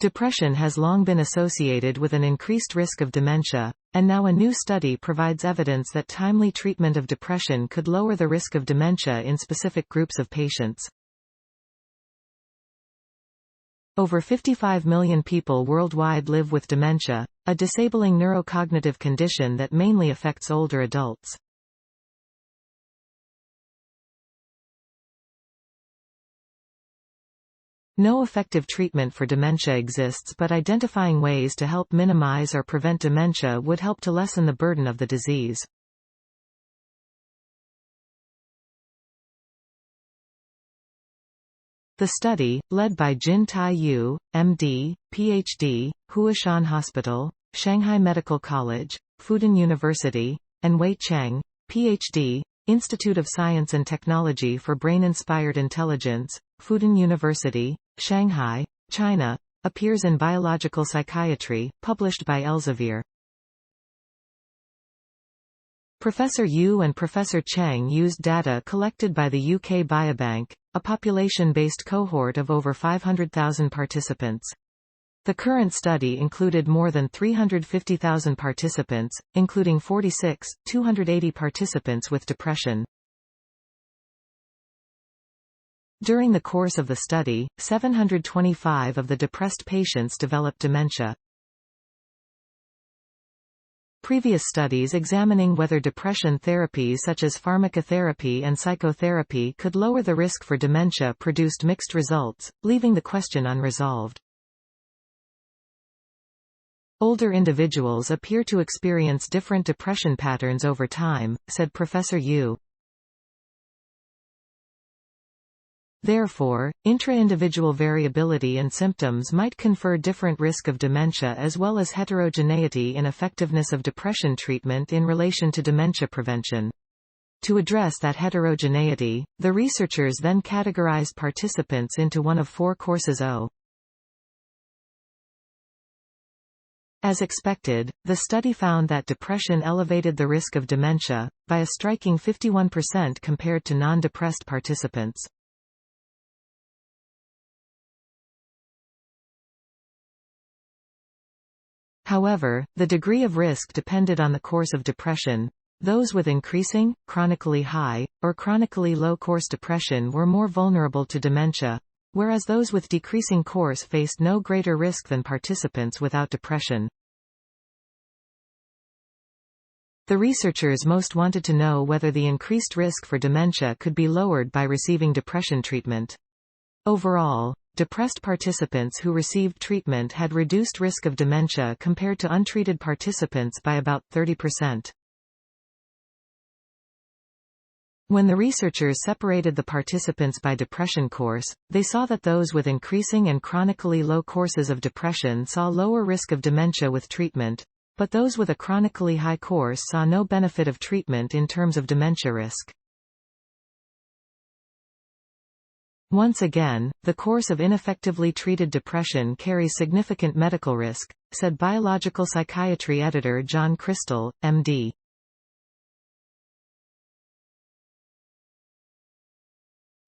Depression has long been associated with an increased risk of dementia, and now a new study provides evidence that timely treatment of depression could lower the risk of dementia in specific groups of patients. Over 55 million people worldwide live with dementia, a disabling neurocognitive condition that mainly affects older adults. No effective treatment for dementia exists, but identifying ways to help minimize or prevent dementia would help to lessen the burden of the disease. The study, led by Jin Tai-yu, MD, PhD, Huashan Hospital, Shanghai Medical College, Fudan University, and Wei Cheng, PhD, Institute of Science and Technology for Brain-Inspired Intelligence, Fudan University, Shanghai, China, appears in Biological Psychiatry, published by Elsevier. Professor Yu and Professor Cheng used data collected by the UK Biobank, a population-based cohort of over 500,000 participants. The current study included more than 350,000 participants, including 280 participants with depression. During the course of the study, 725 of the depressed patients developed dementia. Previous studies examining whether depression therapies such as pharmacotherapy and psychotherapy could lower the risk for dementia produced mixed results, leaving the question unresolved. Older individuals appear to experience different depression patterns over time, said Professor Yu. Therefore, intra-individual variability in symptoms might confer different risk of dementia as well as heterogeneity in effectiveness of depression treatment in relation to dementia prevention. To address that heterogeneity, the researchers then categorized participants into one of four courses O. As expected, the study found that depression elevated the risk of dementia, by a striking 51% compared to non-depressed participants. However, the degree of risk depended on the course of depression. Those with increasing, chronically high, or chronically low course depression were more vulnerable to dementia, whereas those with decreasing course faced no greater risk than participants without depression. The researchers most wanted to know whether the increased risk for dementia could be lowered by receiving depression treatment. Overall, depressed participants who received treatment had reduced risk of dementia compared to untreated participants by about 30%. When the researchers separated the participants by depression course, they saw that those with increasing and chronically low courses of depression saw lower risk of dementia with treatment, but those with a chronically high course saw no benefit of treatment in terms of dementia risk. Once again, the course of ineffectively treated depression carries significant medical risk, said Biological Psychiatry editor John Crystal, MD.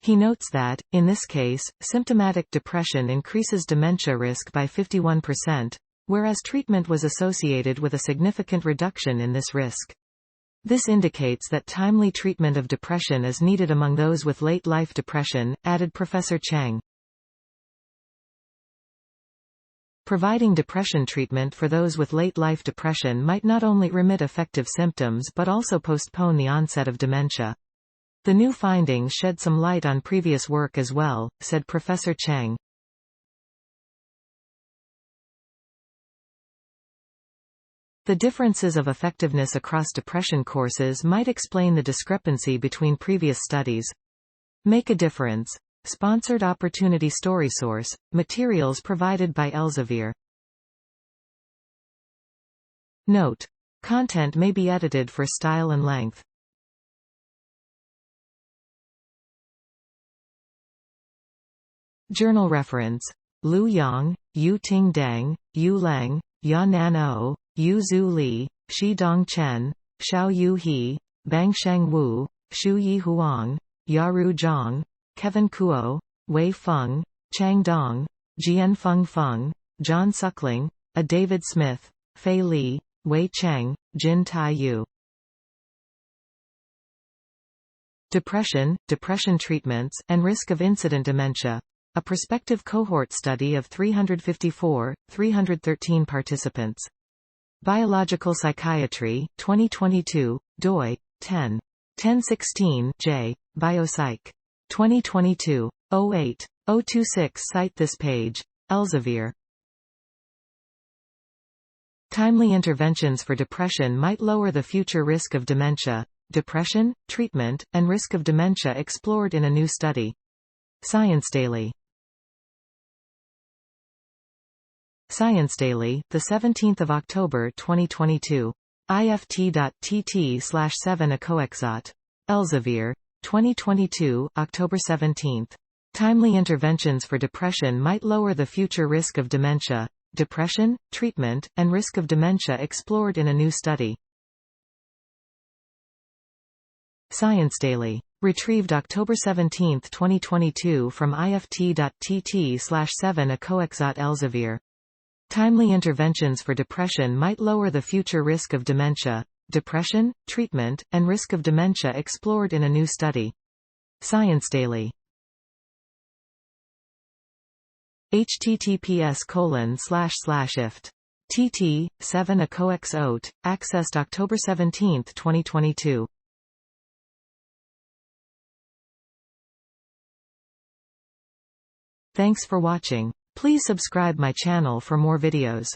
He notes that, in this case, symptomatic depression increases dementia risk by 51%, whereas treatment was associated with a significant reduction in this risk. This indicates that timely treatment of depression is needed among those with late-life depression, added Professor Cheng. Providing depression treatment for those with late-life depression might not only remit affective symptoms but also postpone the onset of dementia. The new findings shed some light on previous work as well, said Professor Cheng. The differences of effectiveness across depression courses might explain the discrepancy between previous studies. Make a difference. Sponsored Opportunity StorySource, materials provided by Elsevier. Note: content may be edited for style and length. Journal reference: Lu Yang, Yu Ting Deng, Yu Leng, Yanan O, Yu Zhu Li, Xidong Chen, Xiaoyu He, Bangsheng Wu, Shuyi Huang, Yaru Zhang, Kevin Kuo, Wei Feng, Chang Dong, Jianfeng Feng, John Suckling, A. David Smith, Fei Li, Wei Cheng, Jin Tai Yu. Depression, depression treatments, and risk of incident dementia. A prospective cohort study of 313 participants. Biological Psychiatry, 2022, doi, 10.1016 J, Biopsych. 2022. 08. 026. Cite this page. Elsevier. Timely interventions for depression might lower the future risk of dementia. Depression, treatment, and risk of dementia explored in a new study. Science Daily. Science Daily, the 17th of October 2022. IFT.TT/7 Elsevier. 2022, October 17. Timely interventions for depression might lower the future risk of dementia. Depression, treatment, and risk of dementia explored in a new study. Science Daily. Retrieved October 17, 2022 from IFT.TT/7 Elsevier. Timely interventions for depression might lower the future risk of dementia. Depression, treatment, and risk of dementia explored in a new study. Science Daily. https://ift.tt7 accessed October 17, 2022. Thanks for watching. Please subscribe my channel for more videos.